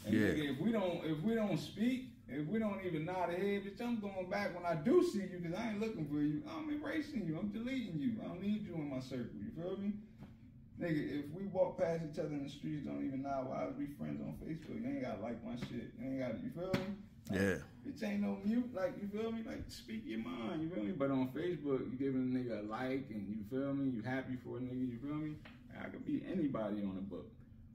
And nigga, if we don't speak, if we don't even nod our head, bitch, I'm going back when I do see you, because I ain't looking for you. I'm erasing you. I'm deleting you. I don't need you in my circle. You feel me? Nigga, if we walk past each other in the streets, don't even nod, why we friends on Facebook? You ain't gotta like my shit. You ain't gotta, you feel me? Like, yeah. Bitch ain't no mute, like, you feel me? Like, speak your mind, you feel me? But on Facebook, you giving a nigga a like, and you feel me? You happy for a nigga, you feel me? I could be anybody on the book.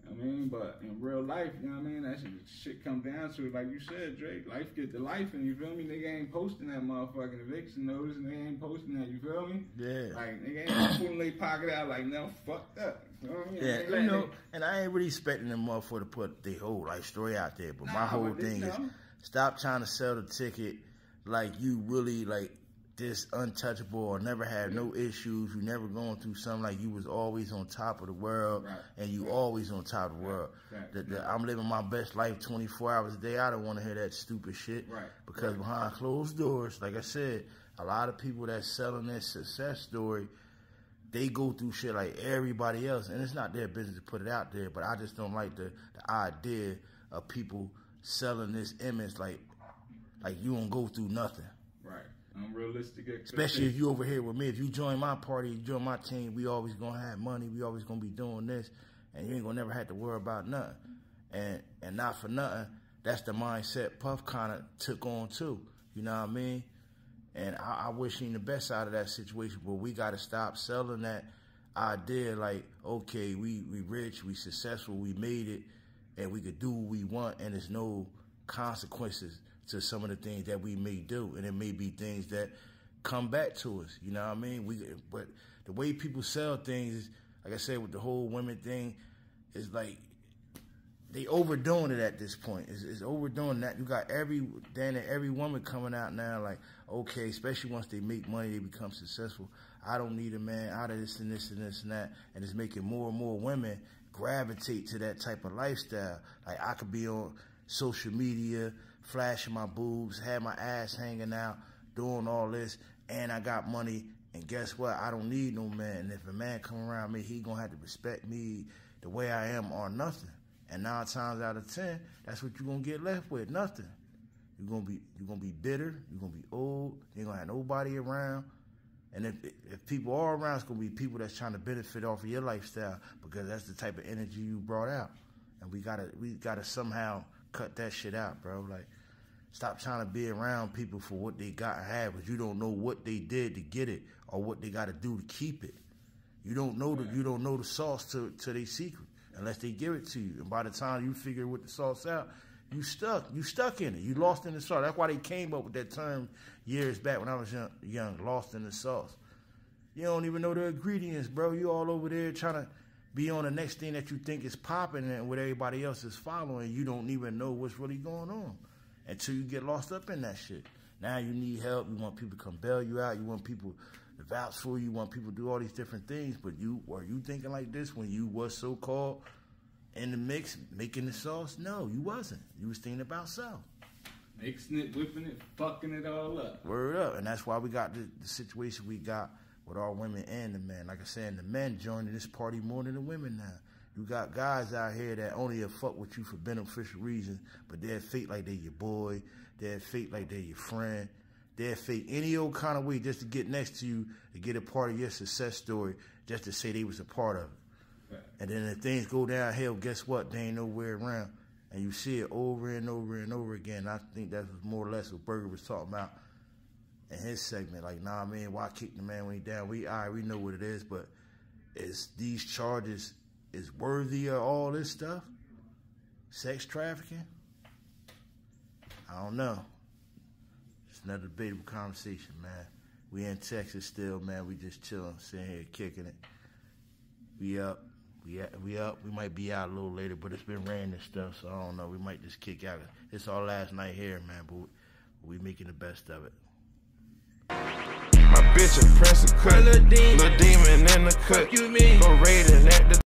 I mean, but in real life, you know what I mean? That shit come down to it, like you said, Drake. Life get to life, and you feel me? Nigga ain't posting that motherfucking eviction notice, and they ain't posting that, you feel me? Yeah. Like, nigga ain't pulling their pocket out like, now fucked up. You know what I mean? Yeah, you know, and I ain't really expecting them motherfucker to put their whole life story out there, but my whole thing is, stop trying to sell the ticket like you really, like, this untouchable or never had no issues, you never going through something, like you was always on top of the world, and you always on top of the world. I'm living my best life 24 hours a day. I don't want to hear that stupid shit. Because behind closed doors, like I said, a lot of people that's selling their success story, they go through shit like everybody else, and it's not their business to put it out there, but I just don't like the idea of people selling this image like you don't go through nothing. Unrealistic expectations. Especially if you over here with me. If you join my party, you join my team, we always gonna have money, we always gonna be doing this, and you ain't gonna never have to worry about nothing. And not for nothing, that's the mindset Puff kind of took on too. You know what I mean? And I wish him the best out of that situation, but we gotta stop selling that idea like, okay, we rich, we successful, we made it, and we could do what we want, and there's no consequences to some of the things that we may do, and it may be things that come back to us. You know what I mean? But the way people sell things is, like I said, with the whole women thing, is like they overdoing it at this point. It's overdoing that. You got every woman coming out now like, okay, especially once they make money, they become successful. I don't need a man out of this and this and this and that, and it's making more and more women gravitate to that type of lifestyle. Like, I could be on social media, flashing my boobs, have my ass hanging out, doing all this, and I got money, and guess what? I don't need no man. And if a man come around me, he gonna have to respect me the way I am or nothing. And 9 times out of 10, that's what you're gonna get left with, nothing. You're gonna be bitter, you're gonna be old, you ain't gonna have nobody around. And if people are around, it's gonna be people that's trying to benefit off of your lifestyle, because that's the type of energy you brought out. And we gotta somehow cut that shit out, bro. Like, stop trying to be around people for what they got and have, because you don't know what they did to get it or what they got to do to keep it. You don't know the sauce to their secret unless they give it to you. And by the time you figure what the sauce out, you stuck in it. You lost in the sauce. That's why they came up with that term years back when I was young, lost in the sauce. You don't even know the ingredients, bro. You all over there trying to be on the next thing that you think is popping and what everybody else is following. You don't even know what's really going on until you get lost up in that shit. Now you need help. You want people to come bail you out. You want people to vouch for you. You want people to do all these different things. But were you thinking like this when you was so-called in the mix, making the sauce? No, you wasn't. You was thinking about self. Mixing it, whipping it, fucking it all up. Word up. And that's why we got the situation we got with our women and the men. Like I said, the men joining this party more than the women now. You got guys out here that only fuck with you for beneficial reasons, but they're fake like they're your boy. They're fake like they're your friend. They're fake any old kind of way just to get next to you, to get a part of your success story, just to say they was a part of it. Right. And then if things go downhill, guess what? They ain't nowhere around. And you see it over and over and over again. I think that was more or less what Berger was talking about in his segment. Like, nah, man, why kick the man when he down? We know what it is, but is these charges is worthy of all this stuff? Sex trafficking? I don't know. It's another debatable conversation, man. We in Texas still, man. We just chilling, sitting here kicking it. We up. We up. We might be out a little later, but it's been raining and stuff, so I don't know. We might just kick out. It's our last night here, man, but we making the best of it. My bitch a prince of cut, little demon in the cut, go raiding at the